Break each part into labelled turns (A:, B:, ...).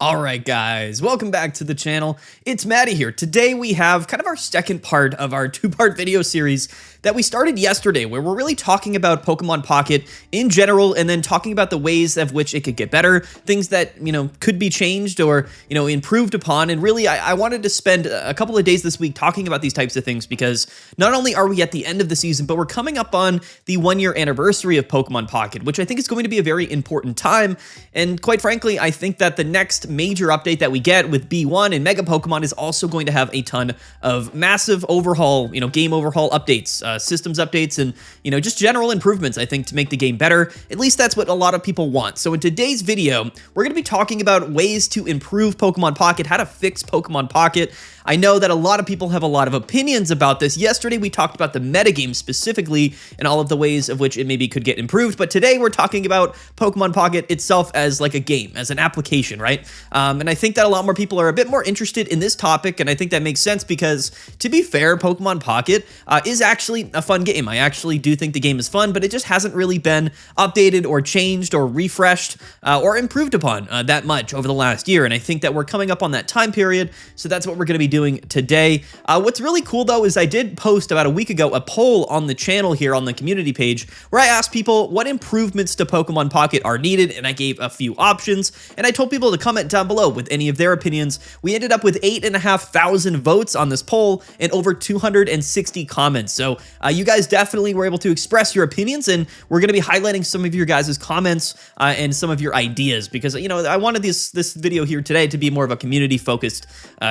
A: Alright guys, welcome back to the channel. It's Maddie here. Today we have kind of our second part of our two-part video series that we started yesterday, where we're really talking about Pokemon Pocket in general and then talking about the ways of which it could get better, things that, could be changed or, improved upon. And really, I wanted to spend a couple of days this week talking about these types of things because not only are we at the end of the season, but we're coming up on the 1-year anniversary of Pokemon Pocket, which I think is going to be a very important time. And quite frankly, I think that the next major update that we get with B1 and Mega Pokemon is also going to have a ton of massive overhaul, game overhaul updates, systems updates, and, just general improvements, I think, to make the game better. At least that's what a lot of people want. So in today's video, we're going to be talking about ways to improve Pokemon Pocket, how to fix Pokemon Pocket. I know that a lot of people have a lot of opinions about this. Yesterday, we talked about the metagame specifically and all of the ways of which it maybe could get improved. But today, we're talking about Pokemon Pocket itself as like a game, as an application, right? And I think that a lot more people are a bit more interested in this topic. And I think that makes sense because, to be fair, Pokemon Pocket is actually a fun game. I actually do think the game is fun, but it just hasn't really been updated or changed or refreshed or improved upon that much over the last year. And I think that we're coming up on that time period. So that's what we're going to be doing today. What's really cool though is I did post about a week ago a poll on the channel here on the community page where I asked people what improvements to Pokemon Pocket are needed, and I gave a few options, and I told people to comment down below with any of their opinions. We ended up with 8,500 votes on this poll and over 260 comments. So you guys definitely were able to express your opinions, and we're going to be highlighting some of your guys' comments and some of your ideas because, I wanted this video here today to be more of a community-focused,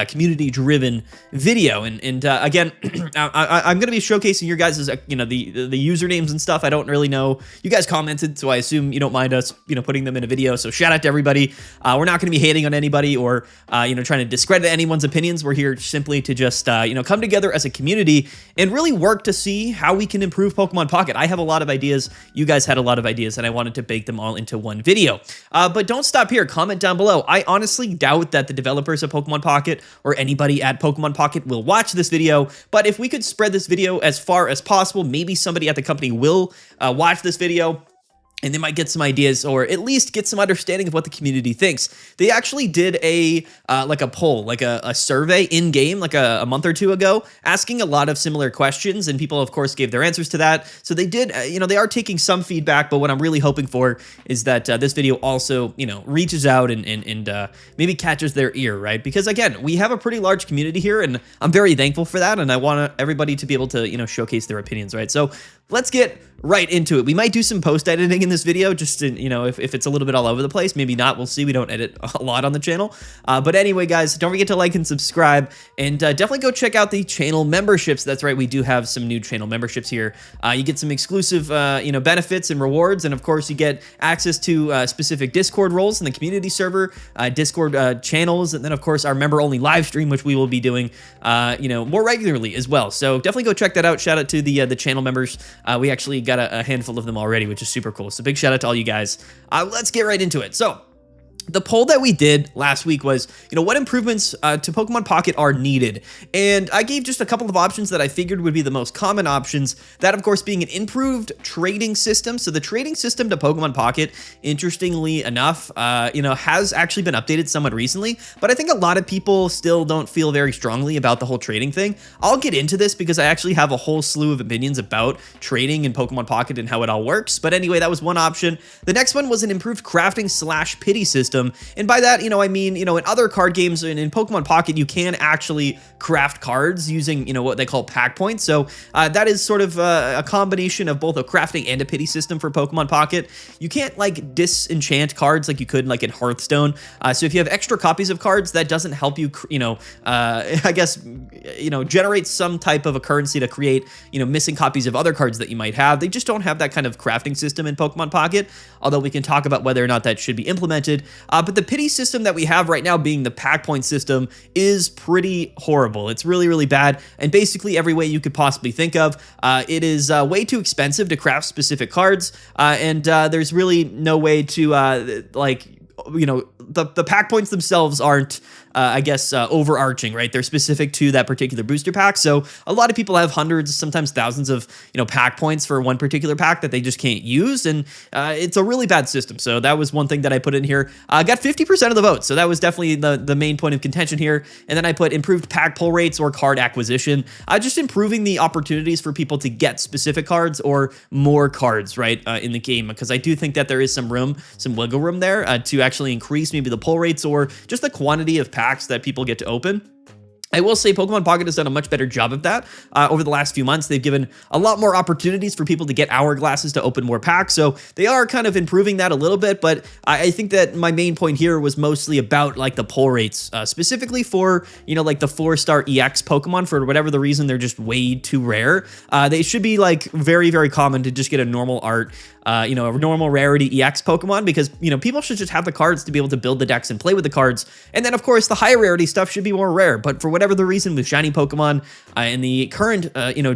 A: community-driven video. And again, I'm going to be showcasing your guys' the usernames and stuff. I don't really know. You guys commented, so I assume you don't mind us, putting them in a video. So shout out to everybody. We're not going to be hating on anybody or, trying to discredit anyone's opinions. We're here simply to just, come together as a community and really work to see how we can improve Pokemon Pocket. I have a lot of ideas. You guys had a lot of ideas, and I wanted to bake them all into one video. But don't stop here. Comment down below. I honestly doubt that the developers of Pokemon Pocket or anybody at Pokemon Pocket will watch this video, but if we could spread this video as far as possible, maybe somebody at the company will watch this video, and they might get some ideas or at least get some understanding of what the community thinks. They actually did a poll, like a survey in game, like a month or two ago, asking a lot of similar questions, and people, of course, gave their answers to that. So they did, they are taking some feedback, but what I'm really hoping for is that this video also, reaches out and maybe catches their ear, right? Because again, we have a pretty large community here, and I'm very thankful for that, and I want everybody to be able to, showcase their opinions, right? So let's get right into it. We might do some post-editing in this video, just to, if it's a little bit all over the place. Maybe not. We'll see. We don't edit a lot on the channel. But anyway, guys, don't forget to like and subscribe, and definitely go check out the channel memberships. That's right. We do have some new channel memberships here. You get some exclusive, benefits and rewards, and of course, you get access to specific Discord roles in the community server, Discord channels, and then of course our member-only live stream, which we will be doing, more regularly as well. So definitely go check that out. Shout out to the channel members. We actually got a handful of them already, which is super cool. So big shout out to all you guys. Let's get right into it. So the poll that we did last week was, what improvements to Pokemon Pocket are needed? And I gave just a couple of options that I figured would be the most common options. That, of course, being an improved trading system. So the trading system to Pokemon Pocket, interestingly enough, has actually been updated somewhat recently. But I think a lot of people still don't feel very strongly about the whole trading thing. I'll get into this because I actually have a whole slew of opinions about trading in Pokemon Pocket and how it all works. But anyway, that was one option. The next one was an improved crafting/pity system. And by that, I mean, in other card games and in Pokemon Pocket, you can actually craft cards using, what they call pack points. So that is sort of a combination of both a crafting and a pity system for Pokemon Pocket. You can't disenchant cards like you could in Hearthstone. So if you have extra copies of cards, that doesn't help you, I guess, generate some type of a currency to create, missing copies of other cards that you might have. They just don't have that kind of crafting system in Pokemon Pocket, although we can talk about whether or not that should be implemented. But the pity system that we have right now, being the pack point system, is pretty horrible. It's really, really bad. And basically every way you could possibly think of, it is way too expensive to craft specific cards. And there's really no way to the pack points themselves aren't, I guess, overarching, right? They're specific to that particular booster pack. So a lot of people have hundreds, sometimes thousands of, pack points for one particular pack that they just can't use. And it's a really bad system. So that was one thing that I put in here. I got 50% of the votes. So that was definitely the main point of contention here. And then I put improved pack pull rates or card acquisition, just improving the opportunities for people to get specific cards or more cards, right, in the game. Because I do think that there is some wiggle room there to actually increase maybe the pull rates or just the quantity of packs that people get to open. I will say Pokemon Pocket has done a much better job of that over the last few months. They've given a lot more opportunities for people to get hourglasses to open more packs. So they are kind of improving that a little bit. But I think that my main point here was mostly about like the pull rates, specifically for, like the 4-star EX Pokemon. For whatever the reason, they're just way too rare. They should be like very, very common to just get a normal art, a normal rarity EX Pokemon, because, people should just have the cards to be able to build the decks and play with the cards. And then, of course, the high rarity stuff should be more rare. But for whatever the reason with shiny Pokemon and the current,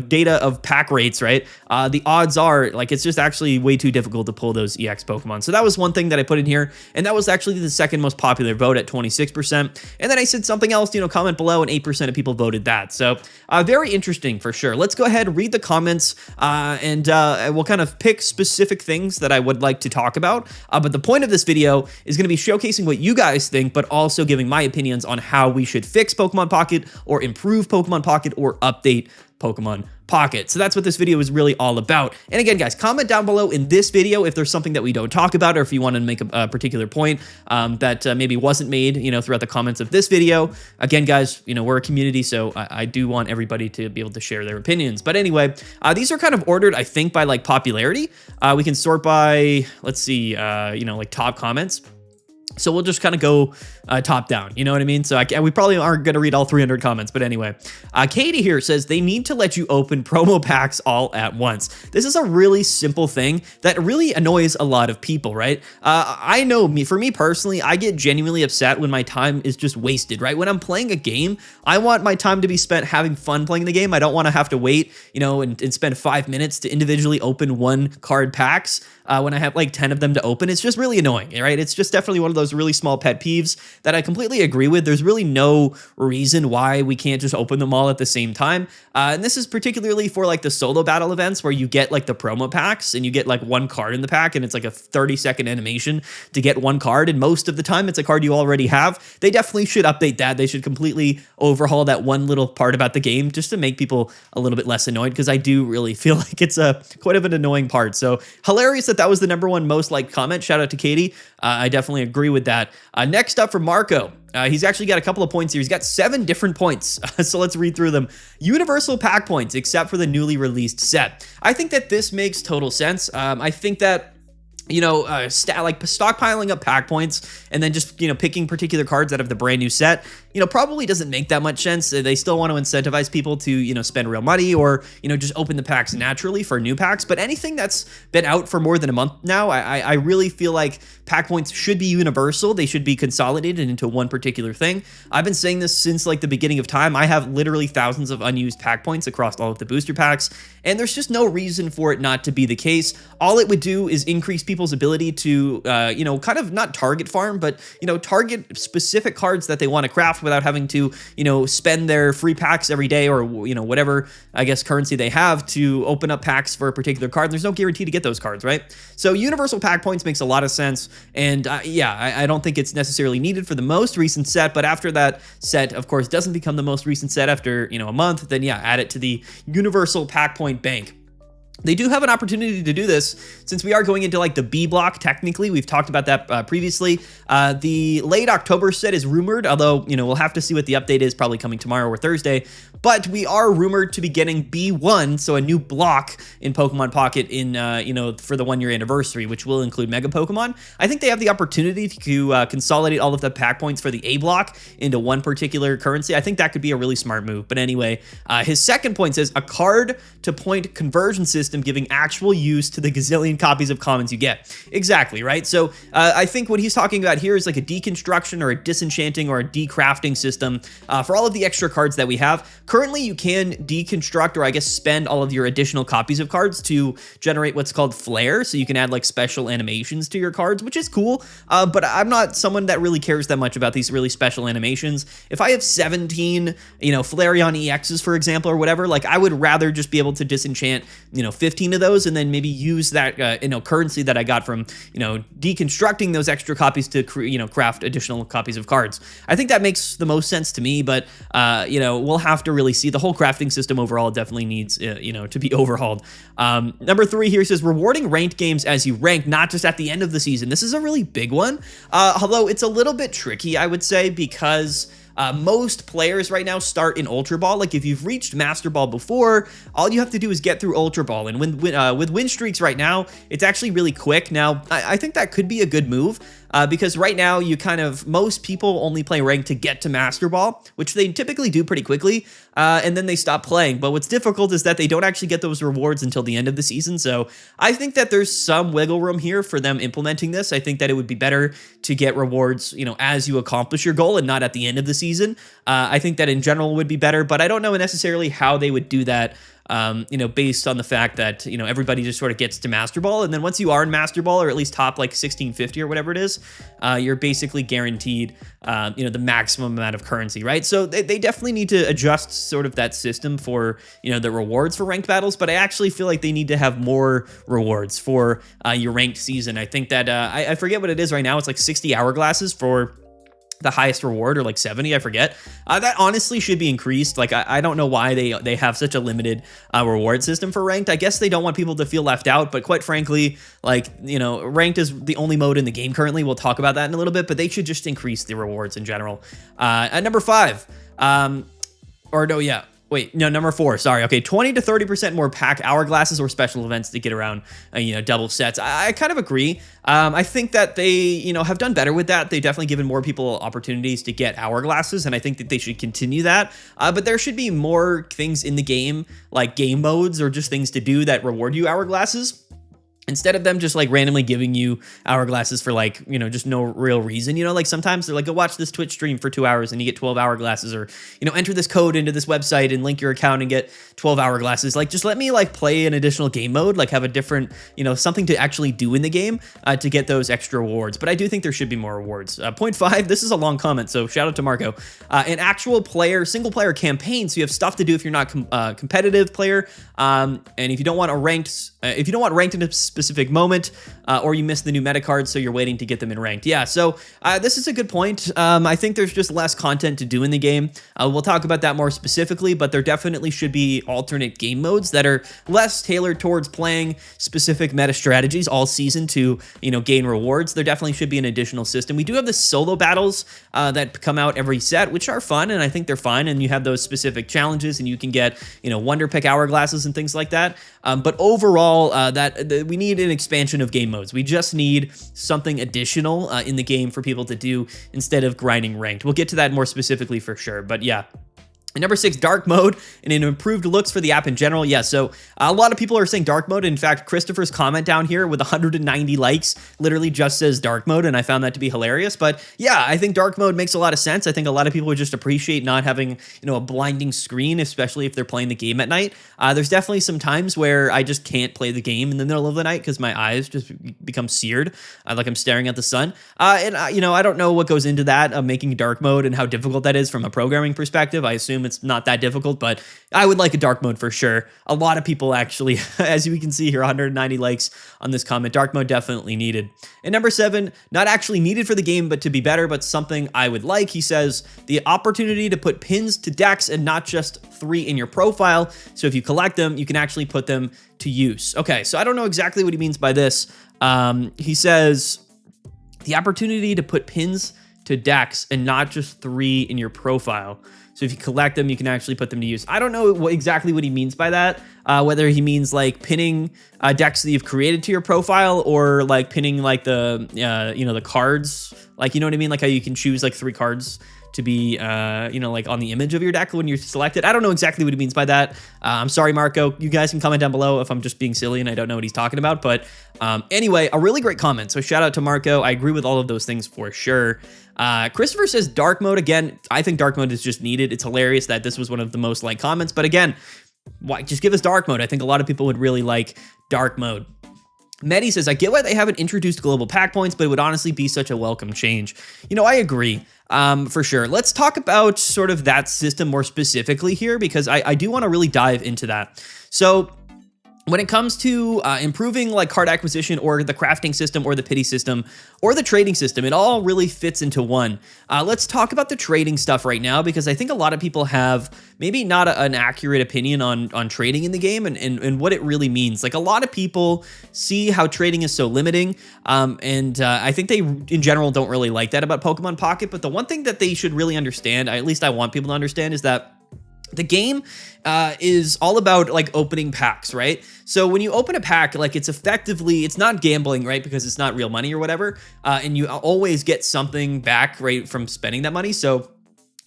A: data of pack rates, right, the odds are like it's just actually way too difficult to pull those EX Pokemon. So that was one thing that I put in here. And that was actually the second most popular vote at 26%. And then I said something else, comment below, and 8% of people voted that. So very interesting for sure. Let's go ahead, read the comments, and we'll kind of pick specific things that I would like to talk about. But the point of this video is going to be showcasing what you guys think, but also giving my opinions on how we should fix Pokemon Pocket or improve Pokemon Pocket or update Pokemon Pocket. So that's what this video is really all about. And again, guys, comment down below in this video if there's something that we don't talk about, or if you want to make a particular point that maybe wasn't made, throughout the comments of this video. Again, guys, we're a community, so I do want everybody to be able to share their opinions. But anyway, these are kind of ordered, I think, by like popularity. We can sort by, let's see, like top comments. So we'll just kind of go top down, you know what I mean? So we probably aren't going to read all 300 comments, but anyway. Katie here says they need to let you open promo packs all at once. This is a really simple thing that really annoys a lot of people, right? I know for me personally, I get genuinely upset when my time is just wasted, right? When I'm playing a game, I want my time to be spent having fun playing the game. I don't want to have to wait, and spend 5 minutes to individually open one card packs. When I have like 10 of them to open, it's just really annoying, right? It's just definitely one of those really small pet peeves that I completely agree with. There's really no reason why we can't just open them all at the same time. And this is particularly for like the solo battle events where you get like the promo packs and you get like one card in the pack and it's like a 30-second animation to get one card. And most of the time it's a card you already have. They definitely should update that. They should completely overhaul that one little part about the game just to make people a little bit less annoyed, because I do really feel like it's quite of an annoying part. So hilarious that was the #1 most liked comment. Shout out to Katie. I definitely agree with that. Next up from Marco. He's actually got a couple of points here. He's got 7 different points. So let's read through them. Universal pack points, except for the newly released set. I think that this makes total sense. I think that like stockpiling up pack points and then just, picking particular cards out of the brand new set, probably doesn't make that much sense. They still want to incentivize people to, spend real money or, just open the packs naturally for new packs. But anything that's been out for more than a month now, I really feel like pack points should be universal. They should be consolidated into one particular thing. I've been saying this since like the beginning of time. I have literally thousands of unused pack points across all of the booster packs, and there's just no reason for it not to be the case. All it would do is increase people's ability to, kind of not target farm, but, target specific cards that they want to craft without having to, spend their free packs every day or, whatever, I guess, currency they have to open up packs for a particular card. There's no guarantee to get those cards, right? So universal pack points makes a lot of sense. And I don't think it's necessarily needed for the most recent set, but after that set, of course, doesn't become the most recent set after, a month, then yeah, add it to the universal pack point bank. They do have an opportunity to do this since we are going into like the B block. Technically, we've talked about that previously. The late October set is rumored, although, we'll have to see what the update is, probably coming tomorrow or Thursday. But we are rumored to be getting B1, so a new block in Pokemon Pocket in, for the 1-year anniversary, which will include Mega Pokemon. I think they have the opportunity to consolidate all of the pack points for the A block into one particular currency. I think that could be a really smart move. But anyway, his second point says a card to point conversion system system giving actual use to the gazillion copies of commons you get. Exactly, right? So I think what he's talking about here is like a deconstruction or a disenchanting or a decrafting system for all of the extra cards that we have. Currently, you can deconstruct, or I guess spend all of your additional copies of cards to generate what's called flair. So you can add like special animations to your cards, which is cool. But I'm not someone that really cares that much about these really special animations. If I have 17, Flareon EXs, for example, or whatever, like I would rather just be able to disenchant, 15 of those and then maybe use that, currency that I got from, deconstructing those extra copies to, craft additional copies of cards. I think that makes the most sense to me, but, we'll have to really see. The whole crafting system overall definitely needs, to be overhauled. Number 3 here says rewarding ranked games as you rank, not just at the end of the season. This is a really big one, although it's a little bit tricky, I would say, because most players right now start in Ultra Ball. Like if you've reached Master Ball before, all you have to do is get through Ultra Ball. And with win streaks right now, it's actually really quick. Now, I think that could be a good move because right now most people only play ranked to get to Master Ball, which they typically do pretty quickly, and then they stop playing. But what's difficult is that they don't actually get those rewards until the end of the season. So I think that there's some wiggle room here for them implementing this. I think that it would be better to get rewards, as you accomplish your goal and not at the end of the season. I think that in general would be better, but I don't know necessarily how they would do that. Based on the fact that, everybody just sort of gets to Master Ball. And then once you are in Master Ball, or at least top like 1650 or whatever it is, you're basically guaranteed, the maximum amount of currency, right? So they definitely need to adjust sort of that system for, the rewards for ranked battles. But I actually feel like they need to have more rewards for your ranked season. I think that I forget what it is right now. It's like 60 hourglasses for the highest reward, or like 70, I forget. That honestly should be increased. Like I don't know why they have such a limited reward system for ranked. I guess they don't want people to feel left out, but quite frankly, ranked is the only mode in the game currently. We'll talk about that in a little bit, but they should just increase the rewards in general. At number 5, number 4, sorry. Okay, 20 to 30% more pack hourglasses or special events to get around, double sets. I kind of agree. I think that they, have done better with that. They've definitely given more people opportunities to get hourglasses, and I think that they should continue that. But there should be more things in the game, like game modes or just things to do that reward you hourglasses, instead of them just like randomly giving you hourglasses for like, just no real reason. Like sometimes they're like, go watch this Twitch stream for 2 hours and you get 12 hourglasses, or, enter this code into this website and link your account and get 12 hourglasses. Like, just let me like play an additional game mode, like have a different, something to actually do in the game to get those extra rewards. But I do think there should be more rewards. Point 5, this is a long comment, so shout out to Marco. An actual single player campaign. So you have stuff to do if you're not competitive player. And if you don't want ranked in a specific moment, or you miss the new meta cards, so you're waiting to get them in ranked. Yeah, so this is a good point. I think there's just less content to do in the game. We'll talk about that more specifically, but there definitely should be alternate game modes that are less tailored towards playing specific meta strategies all season to, gain rewards. There definitely should be an additional system. We do have the solo battles that come out every set, which are fun, and I think they're fine, and you have those specific challenges, and you can get, wonder pick hourglasses and things like that. But overall, we need an expansion of game modes. We just need something additional in the game for people to do instead of grinding ranked. We'll get to that more specifically for sure, but yeah. And number 6, dark mode and an improved looks for the app in general. Yeah, so a lot of people are saying dark mode. In fact, Christopher's comment down here with 190 likes literally just says dark mode, and I found that to be hilarious. But yeah, I think dark mode makes a lot of sense. I think a lot of people would just appreciate not having, a blinding screen, especially if they're playing the game at night. There's definitely some times where I just can't play the game in the middle of the night because my eyes just become seared, like I'm staring at the sun. I don't know what goes into that, making dark mode and how difficult that is from a programming perspective. I assume it's not that difficult, but I would like a dark mode for sure. A lot of people actually, as we can see here, 190 likes on this comment. Dark mode definitely needed. And number 7, not actually needed for the game, but to be better, but something I would like. He says the opportunity to put pins to decks and not just 3 in your profile. So if you collect them, you can actually put them to use. Okay, so I don't know exactly what he means by this. He says the opportunity to put pins to decks and not just 3 in your profile. So if you collect them, you can actually put them to use. I don't know exactly what he means by that, whether he means like pinning decks that you've created to your profile, or like pinning like the, the cards, like, you know what I mean? Like how you can choose like 3 cards to be, like on the image of your deck when you select it. I don't know exactly what he means by that. I'm sorry, Marco. You guys can comment down below if I'm just being silly and I don't know what he's talking about. But anyway, a really great comment. So shout out to Marco. I agree with all of those things for sure. Christopher says dark mode. Again, I think dark mode is just needed. It's hilarious that this was one of the most liked comments. But again, why just give us dark mode? I think a lot of people would really like dark mode. Medi says, I get why they haven't introduced global pack points, but it would honestly be such a welcome change. I agree, for sure. Let's talk about sort of that system more specifically here, because I do want to really dive into that. So when it comes to improving like card acquisition or the crafting system or the pity system or the trading system, it all really fits into one. Let's talk about the trading stuff right now, because I think a lot of people have maybe not an accurate opinion on trading in the game and what it really means. Like a lot of people see how trading is so limiting, and I think they in general don't really like that about Pokemon Pocket. But the one thing that they should really understand, at least I want people to understand, is that the game is all about like opening packs, right? So when you open a pack, like it's not gambling, right? Because it's not real money or whatever. And you always get something back, right, from spending that money. So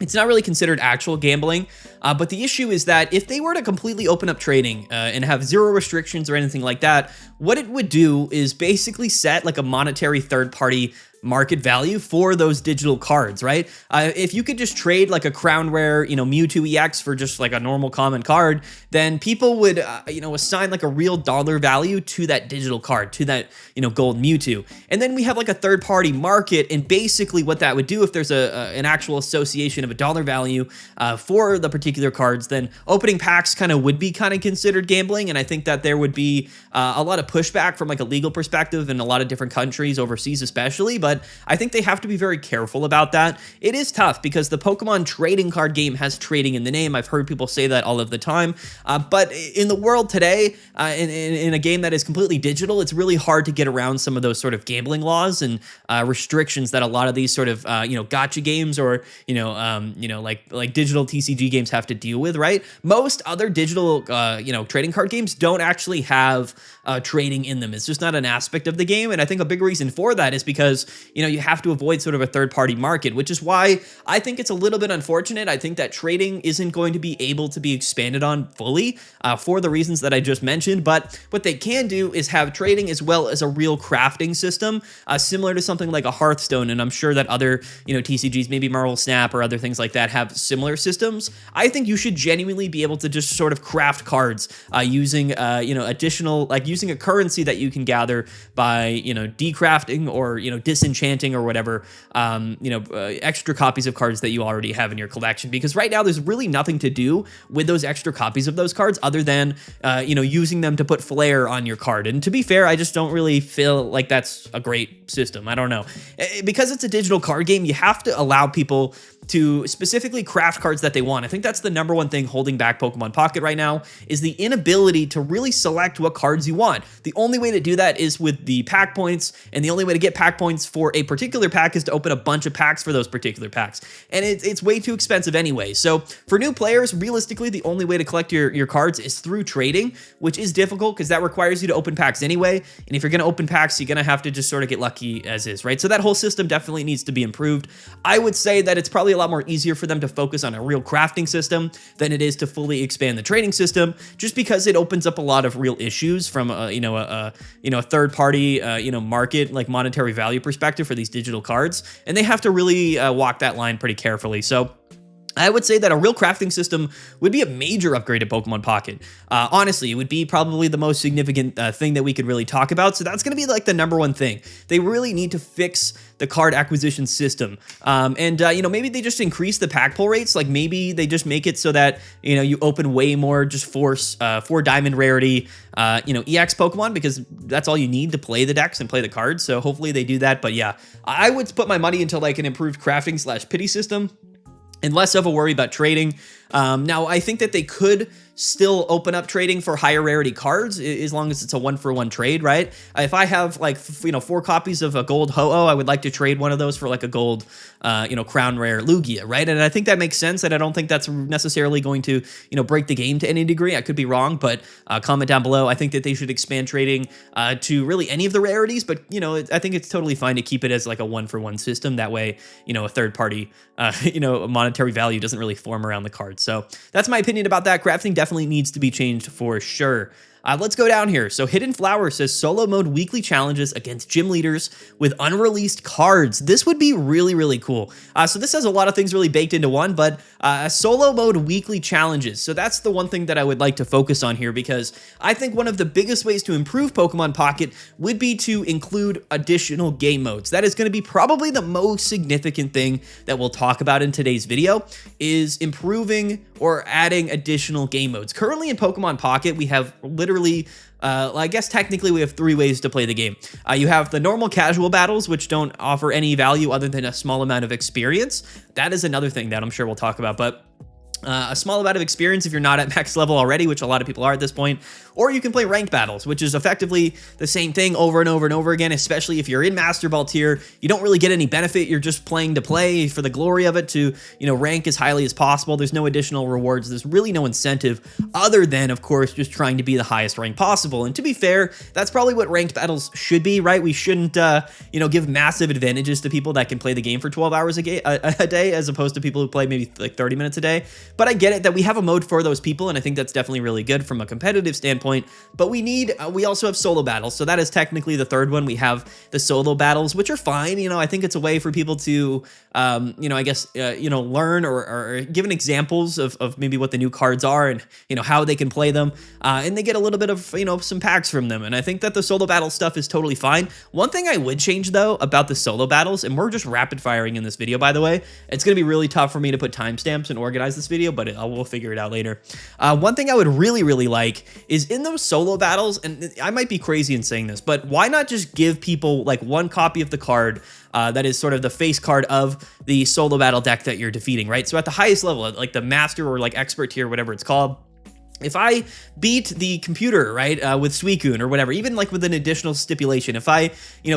A: it's not really considered actual gambling. But the issue is that if they were to completely open up trading and have zero restrictions or anything like that, what it would do is basically set like a monetary third-party market value for those digital cards, right? If you could just trade like a crown rare, Mewtwo EX for just like a normal common card, then people would, assign like a real dollar value to that digital card, to that, gold Mewtwo. And then we have like a third party market. And basically what that would do, if there's an actual association of a dollar value for the particular cards, then opening packs would be considered gambling. And I think that there would be a lot of pushback from like a legal perspective in a lot of different countries, overseas especially. But I think they have to be very careful about that. It is tough because the Pokemon trading card game has trading in the name. I've heard people say that all of the time. But in the world today, in a game that is completely digital, it's really hard to get around some of those sort of gambling laws and restrictions that a lot of these sort of gacha games or like digital TCG games have to deal with, right? Most other digital trading card games don't actually have trading in them. It's just not an aspect of the game. And I think a big reason for that is because you have to avoid sort of a third-party market, which is why I think it's a little bit unfortunate. I think that trading isn't going to be able to be expanded on fully for the reasons that I just mentioned. But what they can do is have trading as well as a real crafting system, similar to something like a Hearthstone. And I'm sure that other, TCGs, maybe Marvel Snap or other things like that, have similar systems. I think you should genuinely be able to just sort of craft cards using, additional, like using a currency that you can gather by, decrafting or, disenchanting or whatever, extra copies of cards that you already have in your collection. Because right now there's really nothing to do with those extra copies of those cards other than, using them to put flair on your card. And to be fair, I just don't really feel like that's a great system. I don't know. Because it's a digital card game, you have to allow people to specifically craft cards that they want. I think that's the number one thing holding back Pokemon Pocket right now, is the inability to really select what cards you want. The only way to do that is with the pack points, and the only way to get pack points for a particular pack is to open a bunch of packs for those particular packs. And it's way too expensive anyway. So for new players, realistically, the only way to collect your cards is through trading, which is difficult because that requires you to open packs anyway. And if you're going to open packs, you're going to have to just sort of get lucky as is, right? So that whole system definitely needs to be improved. I would say that it's probably a lot more easier for them to focus on a real crafting system than it is to fully expand the trading system, just because it opens up a lot of real issues from a third party market, like monetary value perspective for these digital cards, and they have to really walk that line pretty carefully. So I would say that a real crafting system would be a major upgrade to Pokemon Pocket. Honestly, it would be probably the most significant thing that we could really talk about. So that's going to be like the number one thing. They really need to fix the card acquisition system. Maybe they just increase the pack pull rates. Like maybe they just make it so that, you open way more just four diamond rarity, EX Pokemon, because that's all you need to play the decks and play the cards. So hopefully they do that. But yeah, I would put my money into like an improved crafting / pity system, and less of a worry about trading. Now, I think that they could still open up trading for higher rarity cards as long as it's a 1-for-1 trade, right? If I have like 4 copies of a gold Ho-Oh, I would like to trade one of those for like a gold crown rare Lugia, right? And I think that makes sense, and I don't think that's necessarily going to break the game to any degree. I could be wrong, but comment down below. I think that they should expand trading to really any of the rarities, but I think it's totally fine to keep it as like a 1-for-1 system. That way a third party monetary value doesn't really form around the card. So that's my opinion about that. Crafting definitely needs to be changed for sure. Let's go down here. So Hidden Flower says solo mode weekly challenges against gym leaders with unreleased cards. This would be really, really cool. So this has a lot of things really baked into one, but solo mode weekly challenges. So that's the one thing that I would like to focus on here, because I think one of the biggest ways to improve Pokemon Pocket would be to include additional game modes. That is going to be probably the most significant thing that we'll talk about in today's video, is improving or adding additional game modes. Currently in Pokemon Pocket, we have literally I guess technically we have 3 ways to play the game. You have the normal casual battles, which don't offer any value other than a small amount of experience. That is another thing that I'm sure we'll talk about, but a small amount of experience if you're not at max level already, which a lot of people are at this point. Or you can play ranked battles, which is effectively the same thing over and over and over again, especially if you're in Master Ball tier. You don't really get any benefit. You're just playing to play for the glory of it, to rank as highly as possible. There's no additional rewards. There's really no incentive other than, of course, just trying to be the highest rank possible. And to be fair, that's probably what ranked battles should be, right? We shouldn't, give massive advantages to people that can play the game for 12 hours a day, as opposed to people who play maybe like 30 minutes a day. But I get it that we have a mode for those people, and I think that's definitely really good from a competitive standpoint. But we also have solo battles, so that is technically the third one. We have the solo battles, which are fine. I think it's a way for people to, learn or given examples of maybe what the new cards are and how they can play them, and they get a little bit of some packs from them. And I think that the solo battle stuff is totally fine. One thing I would change though about the solo battles, and we're just rapid firing in this video, by the way. It's gonna be really tough for me to put timestamps and organize this video, but we'll figure it out later. One thing I would really like is in those solo battles, and I might be crazy in saying this, but why not just give people like 1 copy of the card that is sort of the face card of the solo battle deck that you're defeating, right? So at the highest level, like the master or like expert tier, whatever it's called, if I beat the computer, right, with Suicune or whatever, even like with an additional stipulation, if I,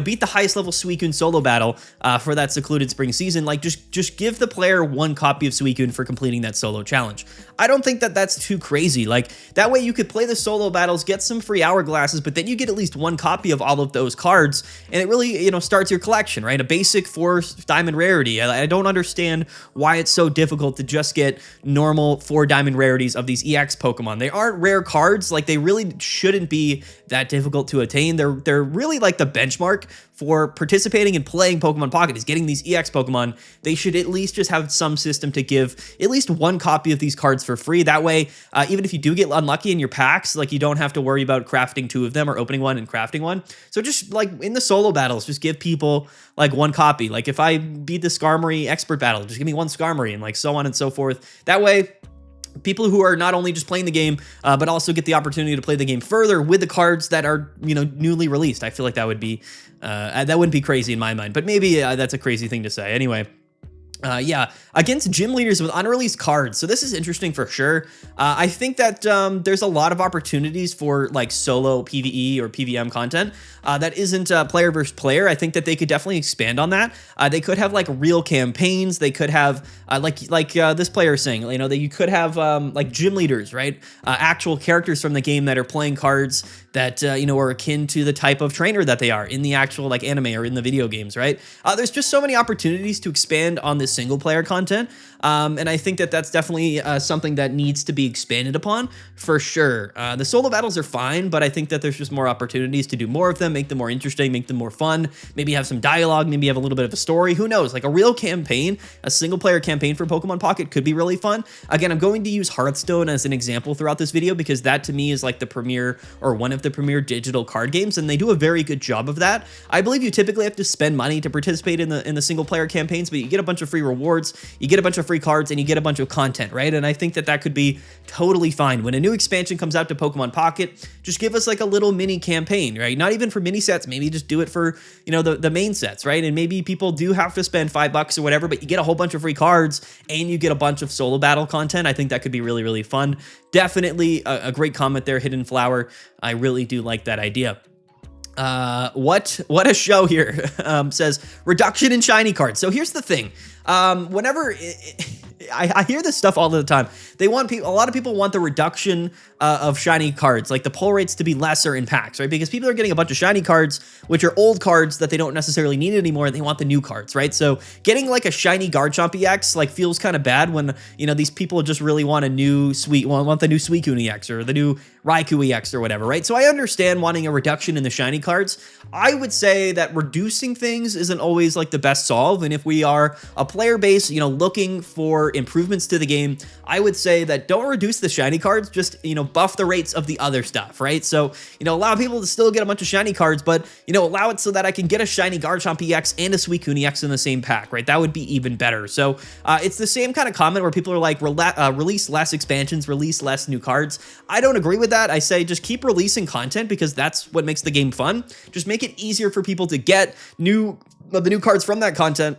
A: beat the highest level Suicune solo battle for that secluded spring season, like just give the player 1 copy of Suicune for completing that solo challenge. I don't think that that's too crazy. Like that way you could play the solo battles, get some free hourglasses, but then you get at least 1 copy of all of those cards, and it really, starts your collection, right? A basic 4 diamond rarity. I don't understand why it's so difficult to just get normal 4 diamond rarities of these EX Pokemon. They aren't rare cards. Like they really shouldn't be that difficult to attain. They're really like the benchmark for participating and playing Pokemon Pocket, is getting these EX Pokemon. They should at least just have some system to give at least 1 copy of these cards for free. That way, even if you do get unlucky in your packs, like you don't have to worry about crafting 2 of them or opening 1 and crafting 1. So just like in the solo battles, just give people like 1 copy. Like if I beat the Skarmory expert battle, just give me 1 Skarmory, and like so on and so forth. That way, people who are not only just playing the game, but also get the opportunity to play the game further with the cards that are, newly released. I feel like that would be, that wouldn't be crazy in my mind, but maybe that's a crazy thing to say. Anyway. Yeah, against gym leaders with unreleased cards. So this is interesting for sure. I think that there's a lot of opportunities for like solo PvE or PvM content that isn't player versus player. I think that they could definitely expand on that. They could have like real campaigns. They could have like this player is saying, that you could have like gym leaders, right? Actual characters from the game that are playing cards that are akin to the type of trainer that they are in the actual like anime or in the video games, right? There's just so many opportunities to expand on this single player content, and I think that that's definitely something that needs to be expanded upon for sure. The solo battles are fine, but I think that there's just more opportunities to do more of them, make them more interesting, make them more fun, maybe have some dialogue, maybe have a little bit of a story. Who knows? Like a real campaign, a single player campaign for Pokemon Pocket could be really fun. Again, I'm going to use Hearthstone as an example throughout this video because that to me is like the premier or one of the premier digital card games, and they do a very good job of that. I believe you typically have to spend money to participate in the single player campaigns, but you get a bunch of free rewards, you get a bunch of free cards and you get a bunch of content, right? And I think that that could be totally fine. When a new expansion comes out to Pokemon Pocket, just give us like a little mini campaign, right? Not even for mini sets, maybe just do it for, you know, the main sets, right? And maybe people do have to spend $5 or whatever, but you get a whole bunch of free cards and you get a bunch of solo battle content. I think that could be really, really fun. Definitely a great comment there, Hidden Flower. I really do like that idea. What a show here, says reduction in shiny cards. So here's the thing. Whenever I hear this stuff all the time, a lot of people want the reduction of shiny cards, like the pull rates to be lesser in packs, right? Because people are getting a bunch of shiny cards, which are old cards that they don't necessarily need anymore, and they want the new cards, right? So getting like a shiny Garchomp EX like feels kind of bad when, you know, these people just really want a new want the new Suicune EX or the new Raikou EX or whatever, right? So I understand wanting a reduction in the shiny cards. I would say that reducing things isn't always like the best solve, and if we are a player base, you know, looking for improvements to the game, I would say that don't reduce the shiny cards, just, you know, buff the rates of the other stuff, right? So, you know, allow people to still get a bunch of shiny cards, but, you know, allow it so that I can get a shiny Garchomp EX and a Suicune EX in the same pack, right? That would be even better. So it's the same kind of comment where people are like, release less expansions, release less new cards. I don't agree with that. I say just keep releasing content because that's what makes the game fun. Just make it easier for people to get the new cards from that content,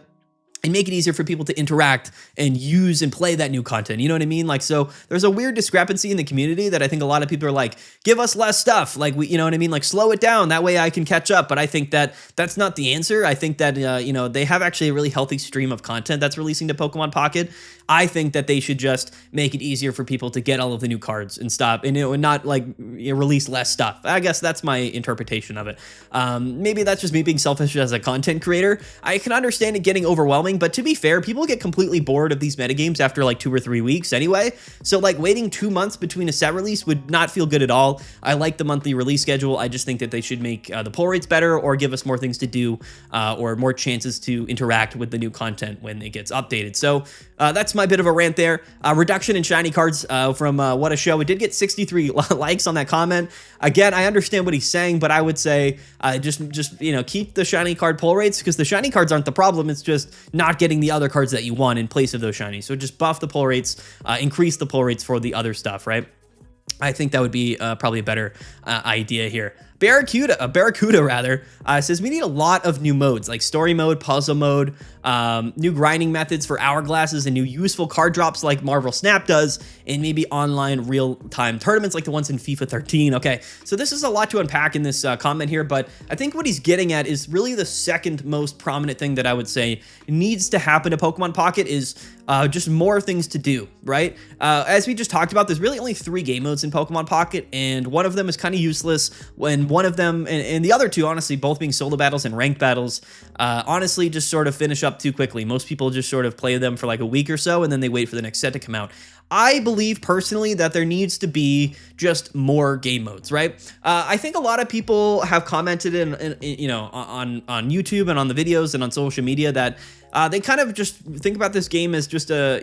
A: and make it easier for people to interact and use and play that new content. You know what I mean? Like, so there's a weird discrepancy in the community that I think a lot of people are like, give us less stuff. Like, you know what I mean? Like, slow it down. That way I can catch up. But I think that that's not the answer. I think that, you know, they have actually a really healthy stream of content that's releasing to Pokemon Pocket. I think that they should just make it easier for people to get all of the new cards and stop, and, you know, and not like, you know, release less stuff. I guess that's my interpretation of it. Maybe that's just me being selfish as a content creator. I can understand it getting overwhelming, but to be fair, people get completely bored of these metagames after like 2 or 3 weeks anyway. So like waiting 2 months between a set release would not feel good at all. I like the monthly release schedule. I just think that they should make the pull rates better or give us more things to do or more chances to interact with the new content when it gets updated. So that's my bit of a rant there. Reduction in shiny cards from What a Show. It did get 63 likes on that comment. Again, I understand what he's saying, but I would say just you know, keep the shiny card pull rates, because the shiny cards aren't the problem. It's just not getting the other cards that you want in place of those shinies. So just buff the pull rates, increase the pull rates for the other stuff, right? I think that would be probably a better idea here. Barracuda rather, says we need a lot of new modes like story mode, puzzle mode, new grinding methods for hourglasses, and new useful card drops like Marvel Snap does, and maybe online real-time tournaments like the ones in FIFA 13. Okay, so this is a lot to unpack in this comment here, but I think what he's getting at is really the second most prominent thing that I would say needs to happen to Pokemon Pocket is just more things to do, right? As we just talked about, there's really only 3 game modes in Pokemon Pocket, and one of them is kind of useless, when one of them, and the other two, honestly, both being solo battles and ranked battles, honestly just sort of finish up too quickly. Most people just sort of play them for like a week or so, and then they wait for the next set to come out. I believe personally that there needs to be just more game modes, right? I think a lot of people have commented in you know, on YouTube and on the videos and on social media that they kind of just think about this game as just a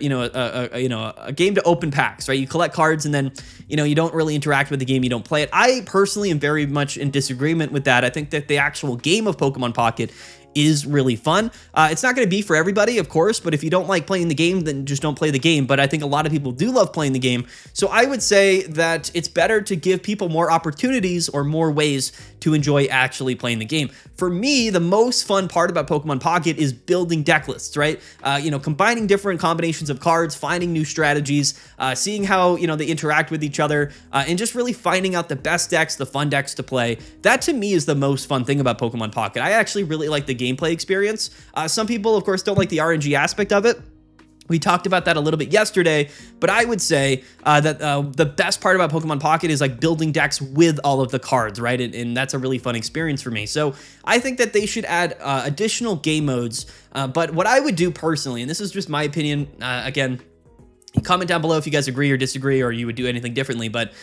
A: game to open packs, right? You collect cards and then, you know, you don't really interact with the game, you don't play it. I personally am very much in disagreement with that. I think that the actual game of Pokemon Pocket is really fun. It's not going to be for everybody, of course, but if you don't like playing the game, then just don't play the game. But I think a lot of people do love playing the game. So I would say that it's better to give people more opportunities or more ways to enjoy actually playing the game. For me, the most fun part about Pokemon Pocket is building deck lists, right? You know, combining different combinations of cards, finding new strategies, seeing how, you know, they interact with each other, and just really finding out the best decks, the fun decks to play. That to me is the most fun thing about Pokemon Pocket. I actually really like the gameplay experience. Some people, of course, don't like the RNG aspect of it. We talked about that a little bit yesterday, but I would say that the best part about Pokemon Pocket is like building decks with all of the cards, right? And that's a really fun experience for me. So I think that they should add additional game modes. But what I would do personally, and this is just my opinion, again, you Comment down below if you guys agree or disagree or you would do anything differently. But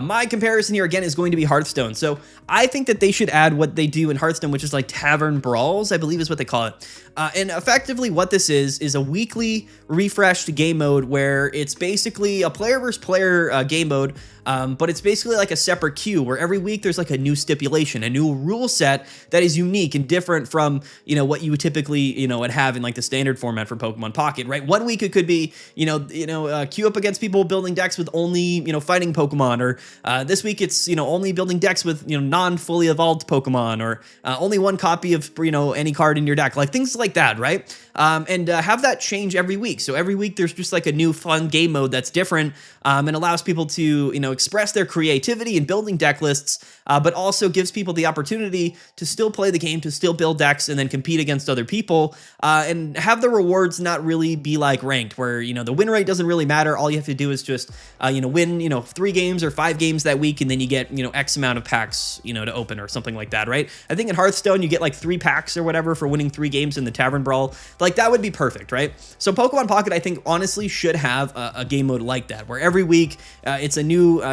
A: my comparison here again is going to be Hearthstone. So I think that they should add what they do in Hearthstone, which is like Tavern Brawls, I believe is what they call it. And effectively what this is a weekly refreshed game mode where it's basically a player versus player game mode. But it's basically like a separate queue where every week there's like a new stipulation, a new rule set that is unique and different from, what you would typically, would have in like the standard format for Pokemon Pocket, right? One week it could be, queue up against people building decks with only, fighting Pokemon, or this week it's, only building decks with, non-fully evolved Pokemon, or only one copy of, any card in your deck, like things like that, right? And have that change every week. So every week there's just like a new fun game mode that's different and allows people to, express their creativity in building deck lists, but also gives people the opportunity to still play the game, to still build decks and then compete against other people and have the rewards not really be like ranked where, the win rate doesn't really matter. All you have to do is just, win, 3 games or 5 games that week. And then you get, X amount of packs, to open or something like that, right? I think in Hearthstone, you get like 3 packs or whatever for winning 3 games in the Tavern Brawl. Like that would be perfect, right? So Pokemon Pocket, I think honestly should have a game mode like that, where every week it's a new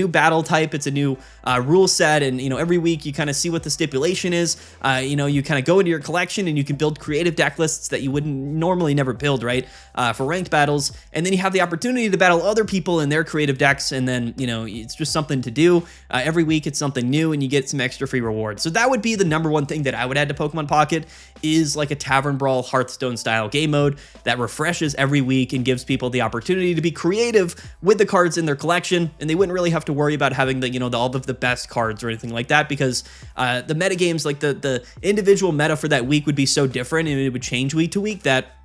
A: battle type, it's a new rule set, and every week you kind of see what the stipulation is. You kind of go into your collection and you can build creative deck lists that you wouldn't normally never build, right? For ranked battles, and then you have the opportunity to battle other people in their creative decks, and then it's just something to do. Every week it's something new, and you get some extra free rewards. So that would be the number one thing that I would add to Pokemon Pocket, is like a Tavern Brawl Hearthstone style game mode that refreshes every week and gives people the opportunity to be creative with the cards in their collection, and they wouldn't really have to worry about having the all of the best cards or anything like that, because the meta games, like the individual meta for that week would be so different and it would change week to week that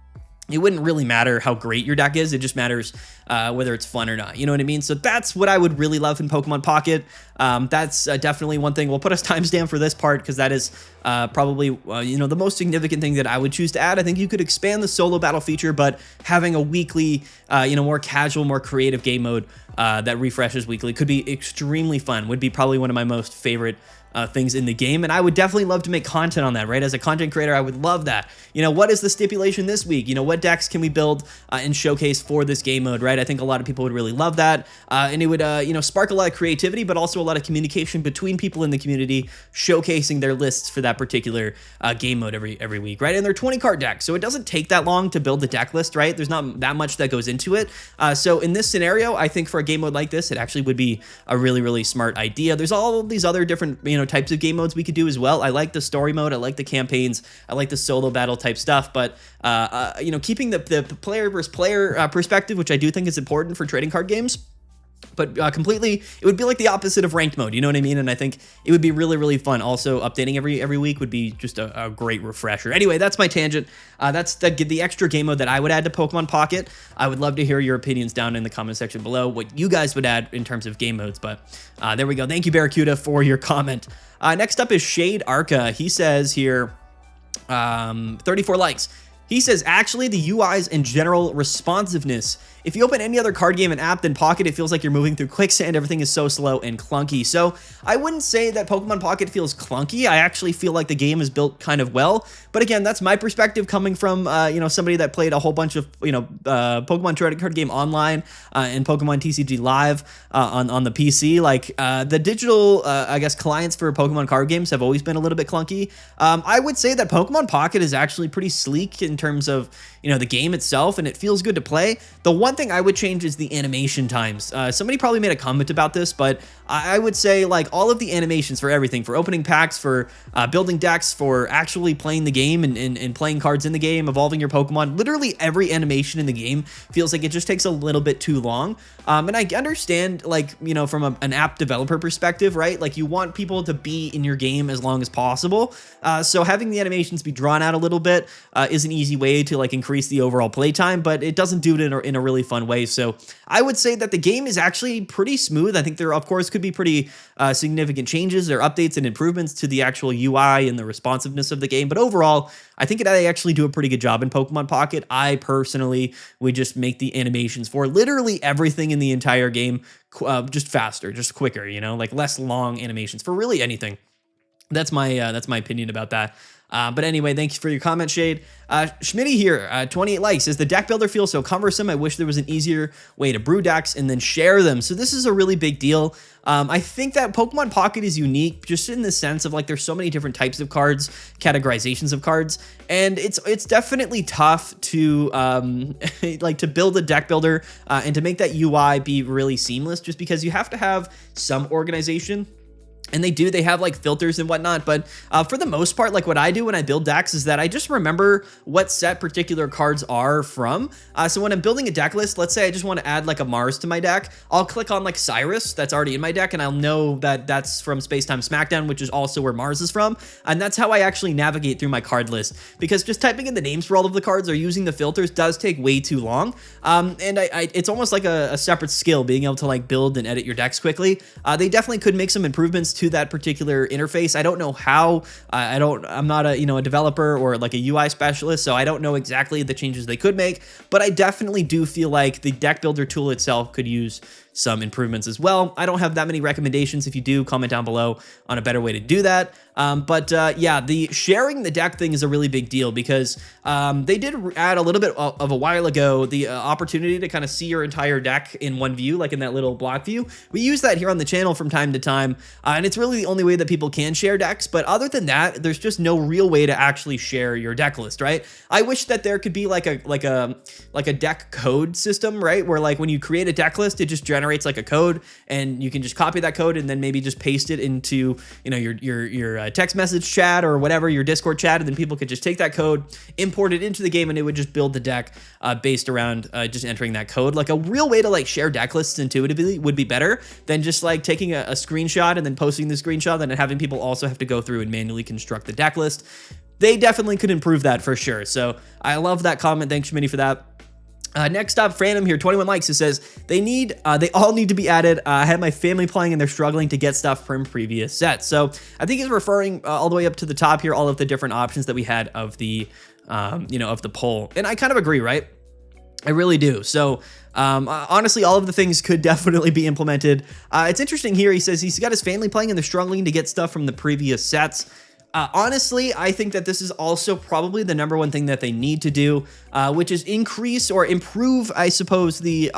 A: it wouldn't really matter how great your deck is. It just matters whether it's fun or not. You know what I mean? So that's what I would really love in Pokemon Pocket. That's definitely one thing. We'll put a timestamp for this part because that is probably, the most significant thing that I would choose to add. I think you could expand the solo battle feature, but having a weekly, more casual, more creative game mode that refreshes weekly could be extremely fun. Would be probably one of my most favorite things in the game, and I would definitely love to make content on that, right? As a content creator, I would love that. What is the stipulation this week? What decks can we build and showcase for this game mode, right? I think a lot of people would really love that, and it would, spark a lot of creativity, but also a lot of communication between people in the community, showcasing their lists for that particular game mode every week, right? And they're 20 card decks, so it doesn't take that long to build the deck list, right? There's not that much that goes into it. So in this scenario, I think for a game mode like this, it actually would be a really, really smart idea. There's all these other different, types of game modes we could do as well. I like the story mode. I like the campaigns. I like the solo battle type stuff, but keeping the player versus player perspective, which I do think is important for trading card games. But completely, it would be like the opposite of ranked mode, you know what I mean? And I think it would be really, really fun. Also, updating every week would be just a great refresher. Anyway, that's my tangent. That's the extra game mode that I would add to Pokemon Pocket. I would love to hear your opinions down in the comment section below, what you guys would add in terms of game modes. But there we go. Thank you, Barracuda, for your comment. Next up is Shade Arca. He says here, 34 likes. He says, actually, the UIs and general responsiveness. If you open any other card game and app than Pocket, it feels like you're moving through quicksand. Everything is so slow and clunky. So I wouldn't say that Pokemon Pocket feels clunky. I actually feel like the game is built kind of well. But again, that's my perspective coming from, somebody that played a whole bunch of, Pokemon trading card game online and Pokemon TCG Live on the PC. Like the digital, clients for Pokemon card games have always been a little bit clunky. I would say that Pokemon Pocket is actually pretty sleek in terms of, the game itself, and it feels good to play. The one thing I would change is the animation times. Somebody probably made a comment about this, but I would say like all of the animations for everything, for opening packs, for building decks, for actually playing the game and playing cards in the game, evolving your Pokemon, literally every animation in the game feels like it just takes a little bit too long. And I understand from an app developer perspective, right? Like you want people to be in your game as long as possible. So having the animations be drawn out a little bit is an easy way to increase the overall playtime, but it doesn't do it in a really fun way. So I would say that the game is actually pretty smooth. I think there, of course, could be pretty significant changes or updates and improvements to the actual UI and the responsiveness of the game. But overall, I think they actually do a pretty good job in Pokemon Pocket. I personally would just make the animations for literally everything in the entire game just faster, just quicker, like less long animations for really anything. That's my opinion about that. But anyway, thank you for your comment, Shade. Schmitty here, 28 likes, says the deck builder feels so cumbersome. I wish there was an easier way to brew decks and then share them. So this is a really big deal. I think that Pokemon Pocket is unique just in the sense of like there's so many different types of cards, categorizations of cards, and it's definitely tough to like to build a deck builder and to make that UI be really seamless, just because you have to have some organization. And they have like filters and whatnot, but for the most part, like what I do when I build decks is that I just remember what set particular cards are from. So when I'm building a deck list, let's say I just want to add like a Mars to my deck, I'll click on like Cyrus that's already in my deck, and I'll know that that's from Space Time Smackdown, which is also where Mars is from. And that's how I actually navigate through my card list, because just typing in the names for all of the cards or using the filters does take way too long. And it's almost like a separate skill, being able to like build and edit your decks quickly. They definitely could make some improvements to that particular interface. I don't know how. I'm not a developer or like a UI specialist, so I don't know exactly the changes they could make, but I definitely do feel like the deck builder tool itself could use some improvements as well. I don't have that many recommendations. If you do, comment down below on a better way to do that. Yeah, the sharing the deck thing is a really big deal, because they did add a little bit of a while ago the opportunity to kind of see your entire deck in one view, like in that little block view. We use that here on the channel from time to time, and it's really the only way that people can share decks. But other than that, there's just no real way to actually share your deck list, right? I wish that there could be like a deck code system, right, where like when you create a deck list, it just generates like a code, and you can just copy that code and then maybe just paste it into your text message chat or whatever, your Discord chat, and then people could just take that code, import it into the game, and it would just build the deck based around just entering that code. Like a real way to like share deck lists intuitively would be better than just like taking a screenshot and then posting the screenshot and then having people also have to go through and manually construct the deck list. They definitely could improve that for sure. So I love that comment. Thanks, Schmitty, for that. Next up, Phantom here, 21 likes. It says they all need to be added. I had my family playing and they're struggling to get stuff from previous sets. So I think he's referring all the way up to the top here, all of the different options that we had of the, of the poll. And I kind of agree, right? I really do. So honestly, all of the things could definitely be implemented. It's interesting here. He says he's got his family playing and they're struggling to get stuff from the previous sets. Honestly, I think that this is also probably the number one thing that they need to do, which is increase or improve, I suppose, the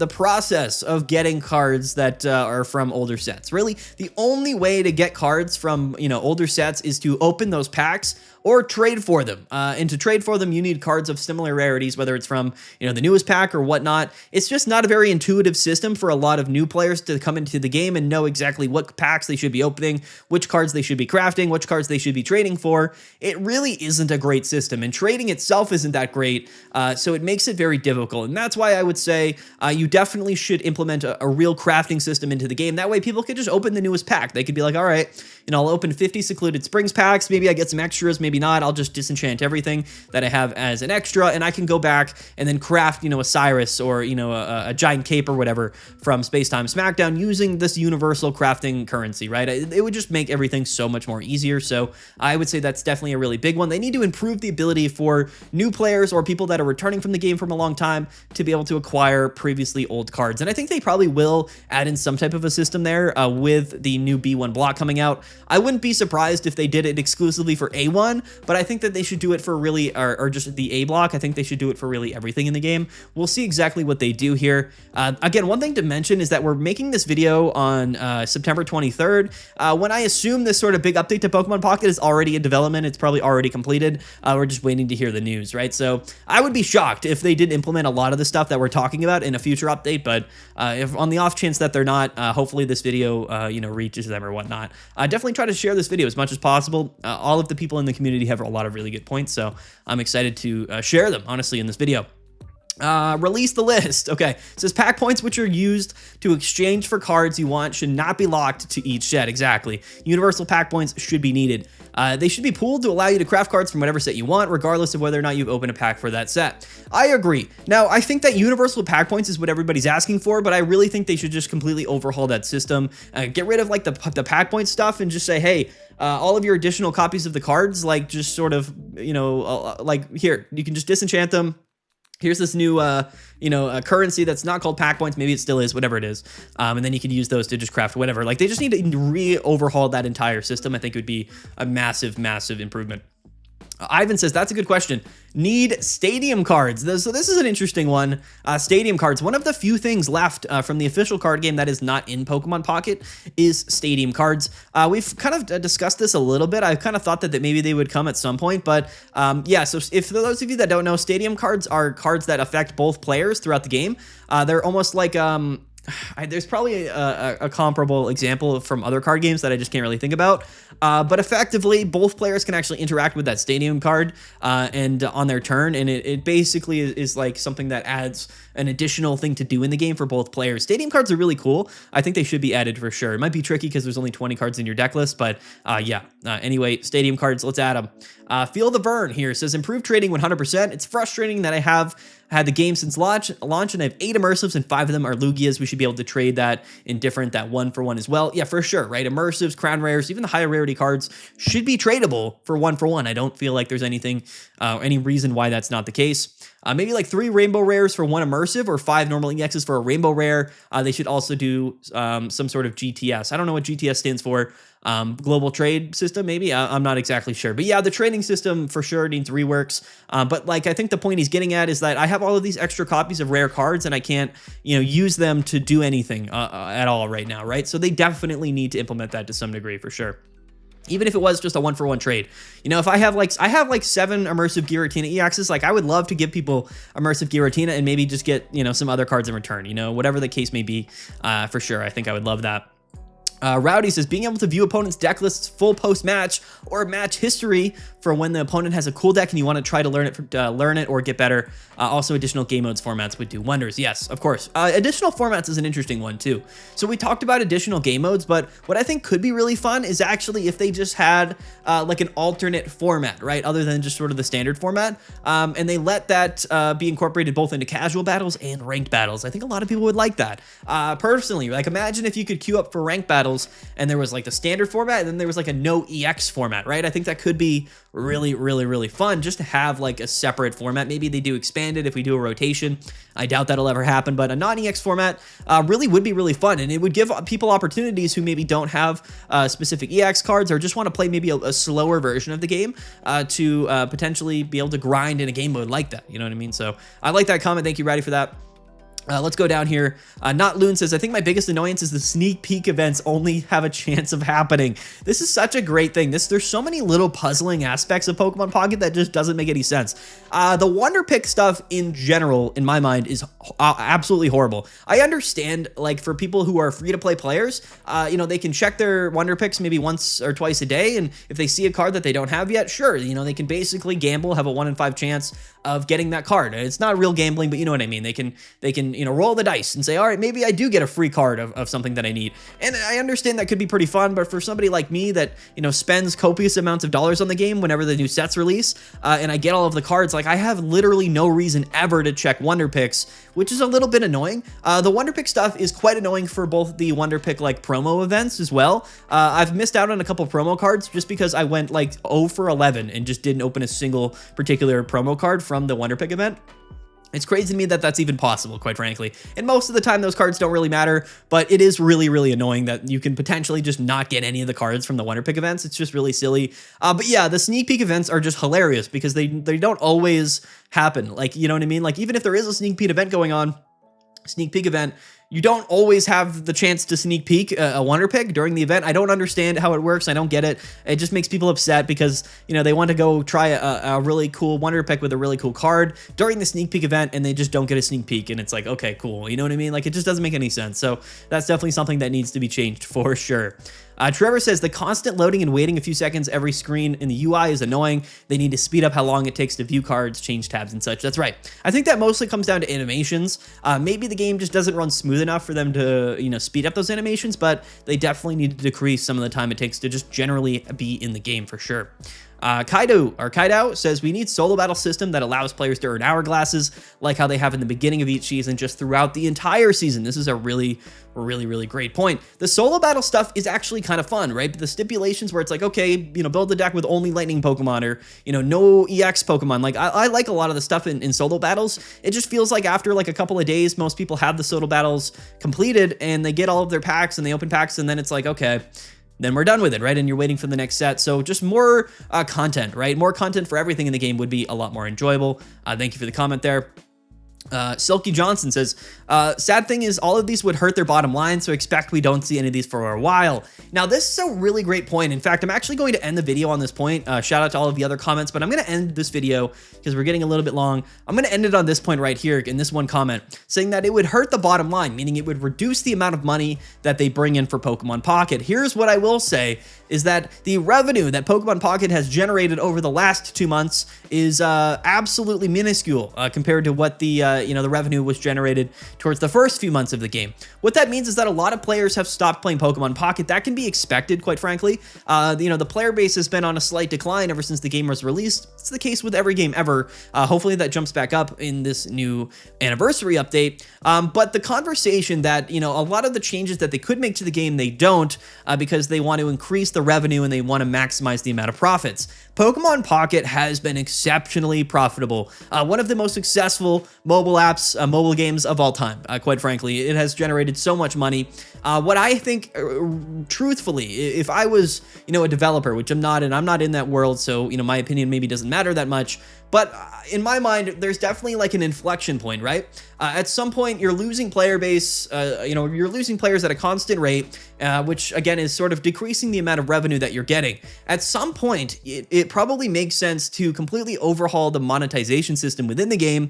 A: process of getting cards that are from older sets. Really, the only way to get cards from older sets is to open those packs or trade for them. And to trade for them, you need cards of similar rarities, whether it's from the newest pack or whatnot. It's just not a very intuitive system for a lot of new players to come into the game and know exactly what packs they should be opening, which cards they should be crafting, which cards they should be trading for. It really isn't a great system, and trading itself isn't that great, so it makes it very difficult. And that's why I would say you definitely should implement a real crafting system into the game. That way people could just open the newest pack. They could be like, all right, I'll open 50 Secluded Springs packs. Maybe I get some extras, maybe not. I'll just disenchant everything that I have as an extra, and I can go back and then craft, a Cyrus or, a Giant Cape or whatever from Space Time Smackdown using this universal crafting currency, right? It would just make everything so much more easier. So I would say that's definitely a really big one. They need to improve the ability for new players or people that are returning from the game from a long time to be able to acquire previously old cards. And I think they probably will add in some type of a system there with the new B1 block coming out. I wouldn't be surprised if they did it exclusively for A1, but I think that they should do it for really, or just the A block. I think they should do it for really everything in the game. We'll see exactly what they do here. Again, one thing to mention is that we're making this video on September 23rd, when I assume this sort of big update to Pokemon Pocket is already in development. It's probably already completed. We're just waiting to hear the news, right? So I would be shocked if they did implement a lot of the stuff that we're talking about in a future update, but if on the off chance that they're not, hopefully this video, reaches them or whatnot. Definitely try to share this video as much as possible. All of the people in the community have a lot of really good points, so I'm excited to share them, honestly, in this video. Release the list. Okay, it says pack points which are used to exchange for cards you want should not be locked to each set. Exactly. Universal pack points should be needed. They should be pooled to allow you to craft cards from whatever set you want, regardless of whether or not you've opened a pack for that set. I agree. Now, I think that universal pack points is what everybody's asking for, but I really think they should just completely overhaul that system. Get rid of like the pack point stuff and just say, hey, all of your additional copies of the cards, like just sort of, like here, you can just disenchant them. here's this new, currency that's not called pack points. Maybe it still is, whatever it is. And then you can use those to just craft whatever. Like, they just need to re-overhaul that entire system. I think it would be a massive, massive improvement. Ivan says, that's a good question. Need stadium cards. So this is an interesting one. Stadium cards. One of the few things left from the official card game that is not in Pokemon Pocket is stadium cards. We've kind of discussed this a little bit. I kind of thought that maybe they would come at some point, but yeah, so if for those of you that don't know, stadium cards are cards that affect both players throughout the game. They're almost like there's probably a comparable example from other card games that I just can't really think about. But effectively, both players can actually interact with that stadium card and on their turn. And it basically is like something that adds an additional thing to do in the game for both players. Stadium cards are really cool. I think they should be added for sure. It might be tricky because there's only 20 cards in your deck list, but yeah. Anyway, stadium cards, let's add them. Feel the Vern here says, improve trading 100%. It's frustrating that I have had the game since launch and I have 8 immersives and 5 of them are Lugias. We should be able to trade that in different, that 1-for-1 as well. Yeah, for sure, right? Immersives, crown rares, even the higher rarity cards should be tradable for 1-for-1. I don't feel like there's anything, any reason why that's not the case. Maybe like 3 rainbow rares for 1 immersive or 5 normal EXs for a rainbow rare. They should also do some sort of GTS. I don't know what GTS stands for. Global trade system, maybe. I'm not exactly sure, but yeah, the trading system for sure needs reworks. But like, I think the point he's getting at is that I have all of these extra copies of rare cards and I can't, use them to do anything at all right now, right? So they definitely need to implement that to some degree for sure. Even if it was just a 1-for-1 trade, if I have like 7 immersive Giratina EXs, like I would love to give people immersive Giratina and maybe just get, some other cards in return, whatever the case may be, for sure. I think I would love that. Rowdy says, being able to view opponent's deck lists full post-match or match history for when the opponent has a cool deck and you want to try to learn it or get better. Also, additional game modes formats would do wonders. Yes, of course. Additional formats is an interesting one too. So we talked about additional game modes, but what I think could be really fun is actually if they just had like an alternate format, right? Other than just sort of the standard format. And they let that be incorporated both into casual battles and ranked battles. I think a lot of people would like that. Personally, like imagine if you could queue up for ranked battles and there was like the standard format and then there was like a no EX format, right? I think that could be really, really, really fun just to have like a separate format. Maybe they do expand it if we do a rotation. I doubt that'll ever happen, but a non-EX format really would be really fun, and it would give people opportunities who maybe don't have specific EX cards or just want to play maybe a slower version of the game to potentially be able to grind in a game mode like that. You know what I mean? So I like that comment. Thank you, Ratty, for that. Let's go down here. Not Loon says, I think my biggest annoyance is the sneak peek events only have a chance of happening. This is such a great thing. There's so many little puzzling aspects of Pokemon Pocket that just doesn't make any sense. The Wonder Pick stuff in general, in my mind, is absolutely horrible. I understand, like, for people who are free-to-play players, they can check their Wonder Picks maybe once or twice a day, and if they see a card that they don't have yet, sure, they can basically gamble, have a 1 in 5 chance of getting that card. It's not real gambling, but you know what I mean. They can roll the dice and say, all right, maybe I do get a free card of something that I need. And I understand that could be pretty fun, but for somebody like me that, spends copious amounts of dollars on the game whenever the new sets release, and I get all of the cards, like I have literally no reason ever to check Wonder Picks, which is a little bit annoying. The Wonder Pick stuff is quite annoying for both the Wonder Pick like promo events as well. I've missed out on a couple promo cards just because I went like 0 for 11 and just didn't open a single particular promo card from the Wonder Pick event. It's crazy to me that that's even possible, quite frankly. And most of the time, those cards don't really matter, but it is really, really annoying that you can potentially just not get any of the cards from the Wonder Pick events. It's just really silly. But yeah, the sneak peek events are just hilarious because they don't always happen. Like, you know what I mean? Like, even if there is a sneak peek event going on, you don't always have the chance to sneak peek a Wonder Pick during the event. I don't understand how it works. I don't get it. It just makes people upset because, they want to go try a really cool Wonder Pick with a really cool card during the sneak peek event and they just don't get a sneak peek. And it's like, okay, cool. You know what I mean? Like, it just doesn't make any sense. So that's definitely something that needs to be changed for sure. Trevor says the constant loading and waiting a few seconds every screen in the UI is annoying. They need to speed up how long it takes to view cards, change tabs and such. That's right. I think that mostly comes down to animations. Maybe the game just doesn't run smooth enough for them to, speed up those animations, but they definitely need to decrease some of the time it takes to just generally be in the game for sure. Kaido says we need solo battle system that allows players to earn hourglasses like how they have in the beginning of each season, just throughout the entire season. This is a really great point. The solo battle stuff is actually kind of fun, right? But the stipulations where it's like, okay, build the deck with only lightning Pokemon, or, no EX Pokemon. Like, I like a lot of the stuff in solo battles. It just feels like after like a couple of days, most people have the solo battles completed and they get all of their packs and they open packs, and then it's like, okay, then we're done with it, right? And you're waiting for the next set. So just more content, right? More content for everything in the game would be a lot more enjoyable. Thank you for the comment there. Silky Johnson says, sad thing is all of these would hurt their bottom line, so expect we don't see any of these for a while. Now, this is a really great point. In fact, I'm actually going to end the video on this point. Shout out to all of the other comments, but I'm going to end this video because we're getting a little bit long. I'm going to end it on this point right here in this one comment, saying that it would hurt the bottom line, meaning it would reduce the amount of money that they bring in for Pokemon Pocket. Here's what I will say, is that the revenue that Pokemon Pocket has generated over the last 2 months is absolutely minuscule compared to what the revenue was generated towards the first few months of the game. What that means is that a lot of players have stopped playing Pokemon Pocket. That can be expected, quite frankly. The player base has been on a slight decline ever since the game was released. It's the case with every game ever. Hopefully that jumps back up in this new anniversary update. But the conversation that, a lot of the changes that they could make to the game, they don't, because they want to increase the revenue and they want to maximize the amount of profits. Pokemon Pocket has been exceptionally profitable. One of the most successful mobile apps, mobile games of all time, quite frankly. It has generated so much money. What I think, truthfully, if I was, a developer, which I'm not, and I'm not in that world, so, my opinion maybe doesn't matter that much, but in my mind, there's definitely like an inflection point, right? At some point, you're losing player base, you're losing players at a constant rate, which again is sort of decreasing the amount of revenue that you're getting. At some point, it probably makes sense to completely overhaul the monetization system within the game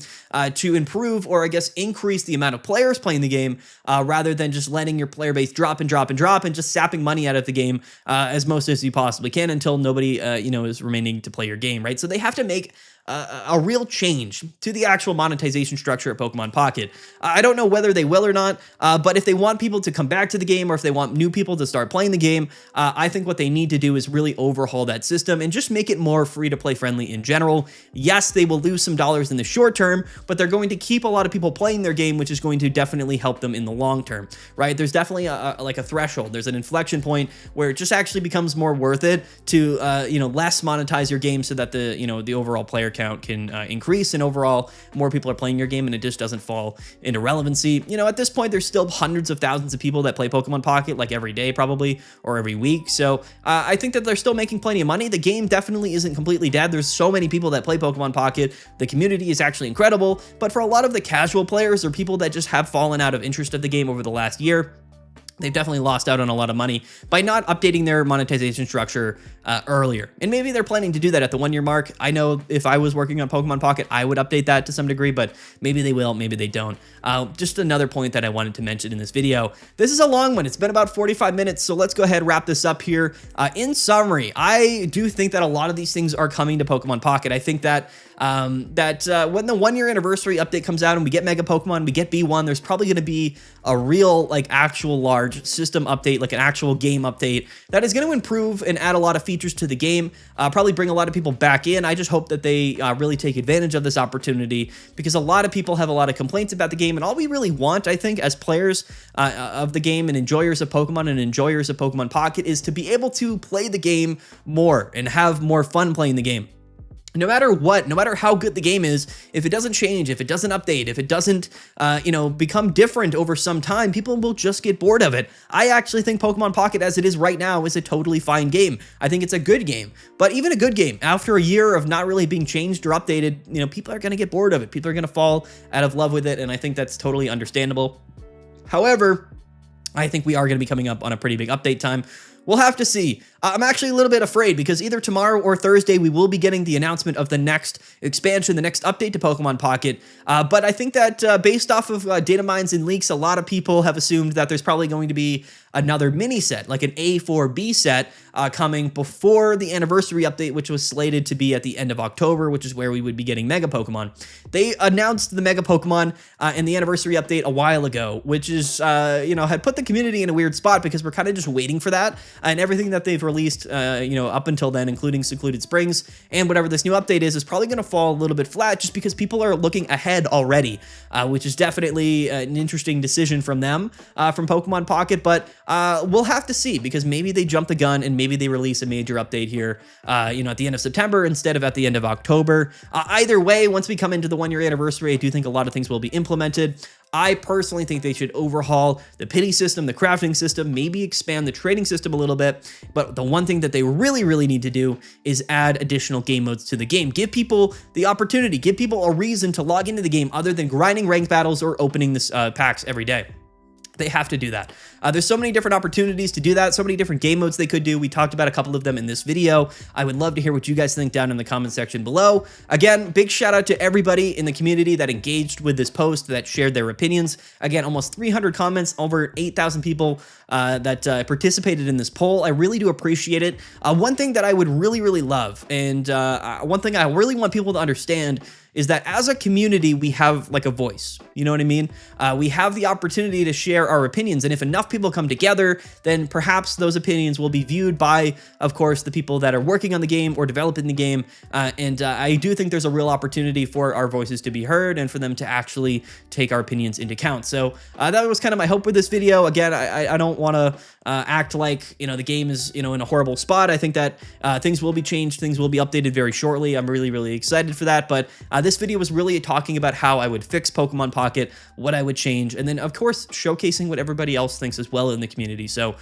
A: to improve, or I guess increase the amount of players playing the game, rather than just letting your player base drop and just sapping money out of the game as most as you possibly can until nobody, is remaining to play your game, right? So they have to make a real change to the actual monetization structure at Pokemon Pocket. I don't know whether they will or not, but if they want people to come back to the game, or if they want new people to start playing the game, I think what they need to do is really overhaul that system and just make it more free-to-play friendly in general. Yes, they will lose some dollars in the short term, but they're going to keep a lot of people playing their game, which is going to definitely help them in the long term, right? There's definitely like a threshold. There's an inflection point where it just actually becomes more worth it to, less monetize your game so that the overall player count can increase, and overall more people are playing your game and it just doesn't fall into relevancy. At this point, there's still hundreds of thousands of people that play Pokemon Pocket like every day probably, or every week. So I think that they're still making plenty of money. The game definitely isn't completely dead. There's so many people that play Pokemon Pocket. The community is actually incredible, but for a lot of the casual players or people that just have fallen out of interest of the game over the last year, they've definitely lost out on a lot of money by not updating their monetization structure earlier. And maybe they're planning to do that at the 1-year mark. I know if I was working on Pokemon Pocket, I would update that to some degree, but maybe they will, maybe they don't. Just another point that I wanted to mention in this video. This is a long one. It's been about 45 minutes, so let's go ahead and wrap this up here. In summary, I do think that a lot of these things are coming to Pokemon Pocket. I think that when the 1-year anniversary update comes out and we get Mega Pokemon, we get B1, there's probably going to be a real, like, actual large system update, like an actual game update that is going to improve and add a lot of features to the game, probably bring a lot of people back in. I just hope that they really take advantage of this opportunity, because a lot of people have a lot of complaints about the game, and all we really want, I think, as players of the game and enjoyers of Pokemon and enjoyers of Pokemon Pocket is to be able to play the game more and have more fun playing the game. No matter what, no matter how good the game is, if it doesn't change, if it doesn't update, if it doesn't, become different over some time, people will just get bored of it. I actually think Pokemon Pocket, as it is right now, is a totally fine game. I think it's a good game. But even a good game, after a year of not really being changed or updated, people are going to get bored of it. People are going to fall out of love with it, and I think that's totally understandable. However, I think we are going to be coming up on a pretty big update time. We'll have to see. I'm actually a little bit afraid, because either tomorrow or Thursday, we will be getting the announcement of the next expansion, the next update to Pokemon Pocket. But I think that based off of data mines and leaks, a lot of people have assumed that there's probably going to be another mini set, like an A4B set, coming before the anniversary update, which was slated to be at the end of October, which is where we would be getting Mega Pokemon. They announced the Mega Pokemon in the anniversary update a while ago, which is, had put the community in a weird spot, because we're kind of just waiting for that. And everything that they've released, up until then, including Secluded Springs, and whatever this new update is probably going to fall a little bit flat just because people are looking ahead already, which is definitely an interesting decision from them, from Pokemon Pocket, but we'll have to see, because maybe they jump the gun and maybe they release a major update here, at the end of September instead of at the end of October. Either way, once we come into the 1-year anniversary, I do think a lot of things will be implemented. I personally think they should overhaul the pity system, the crafting system, maybe expand the trading system a little bit. But the one thing that they really, really need to do is add additional game modes to the game. Give people the opportunity, give people a reason to log into the game other than grinding ranked battles or opening this packs every day. They have to do that. There's so many different opportunities to do that, so many different game modes they could do. We talked about a couple of them in this video. I would love to hear what you guys think down in the comment section below. Again, big shout out to everybody in the community that engaged with this post, that shared their opinions. Again, almost 300 comments, over 8,000 people that participated in this poll. I really do appreciate it. One thing that I would really, really love, and one thing I really want people to understand, is that as a community, we have like a voice. You know what I mean? We have the opportunity to share our opinions. And if enough people come together, then perhaps those opinions will be viewed by, of course, the people that are working on the game or developing the game. I do think there's a real opportunity for our voices to be heard and for them to actually take our opinions into account. So that was kind of my hope with this video. Again, I don't want to act like, the game is, in a horrible spot. I think that things will be changed. Things will be updated very shortly. I'm really, really excited for that. But this video was really talking about how I would fix Pokemon Pocket, what I would change, and then, of course, showcasing what everybody else thinks as well in the community. So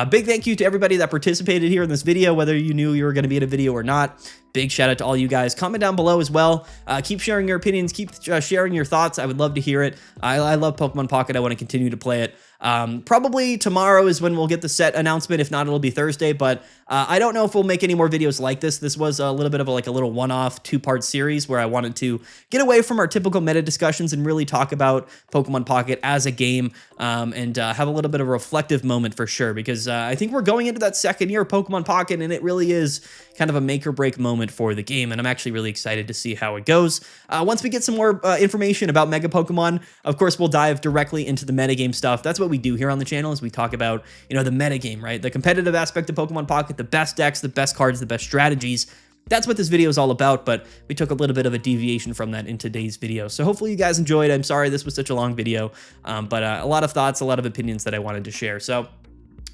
A: big thank you to everybody that participated here in this video, whether you knew you were going to be in a video or not. Big shout out to all you guys. Comment down below as well. Keep sharing your opinions. Keep sharing your thoughts. I would love to hear it. I love Pokemon Pocket. I want to continue to play it. Probably tomorrow is when we'll get the set announcement. If not, it'll be Thursday, but I don't know if we'll make any more videos like this. This was a little bit of a little one-off 2-part series where I wanted to get away from our typical meta discussions and really talk about Pokemon Pocket as a game, and have a little bit of a reflective moment for sure, because I think we're going into that second year of Pokemon Pocket, and it really is kind of a make or break moment for the game, and I'm actually really excited to see how it goes. Once we get some more information about Mega Pokemon, of course, we'll dive directly into the metagame stuff. That's what we do here on the channel, is we talk about, the metagame, right? The competitive aspect of Pokemon Pocket, the best decks, the best cards, the best strategies. That's what this video is all about, but we took a little bit of a deviation from that in today's video. So hopefully you guys enjoyed. I'm sorry this was such a long video, but a lot of thoughts, a lot of opinions that I wanted to share. So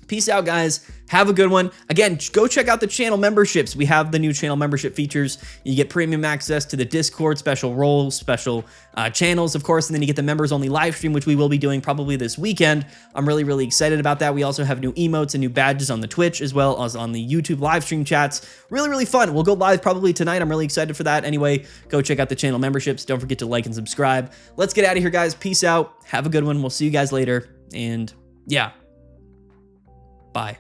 A: peace out, guys. Have a good one. Again, go check out the channel memberships. We have the new channel membership features. You get premium access to the Discord, special roles, special channels, of course, and then you get the members-only live stream, which we will be doing probably this weekend. I'm really, really excited about that. We also have new emotes and new badges on the Twitch, as well as on the YouTube live stream chats. Really, really fun. We'll go live probably tonight. I'm really excited for that. Anyway, go check out the channel memberships. Don't forget to like and subscribe. Let's get out of here, guys. Peace out. Have a good one. We'll see you guys later. And yeah. Bye.